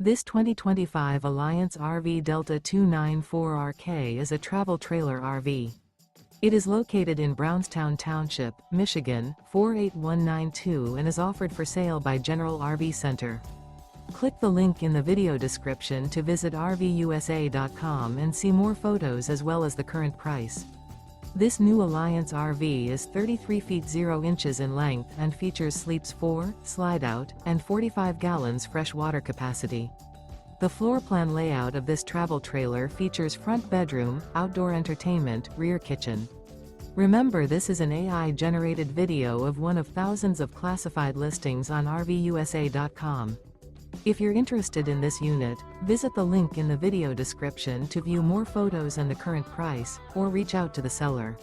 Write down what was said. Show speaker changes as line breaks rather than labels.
This 2025 Alliance RV Delta 294RK is a travel trailer RV. It is located in Brownstown Township, Michigan, 48192 and is offered for sale by General RV Center. Click the link in the video description to visit RVUSA.com and see more photos as well as the current price. This new Alliance RV is 33 feet 0 inches in length and features sleeps 4, slide-out, and 45 gallons fresh water capacity. The floor plan layout of this travel trailer features front bedroom, outdoor entertainment, rear kitchen. Remember, this is an AI-generated video of one of thousands of classified listings on RVUSA.com. If you're interested in this unit, visit the link in the video description to view more photos and the current price, or reach out to the seller.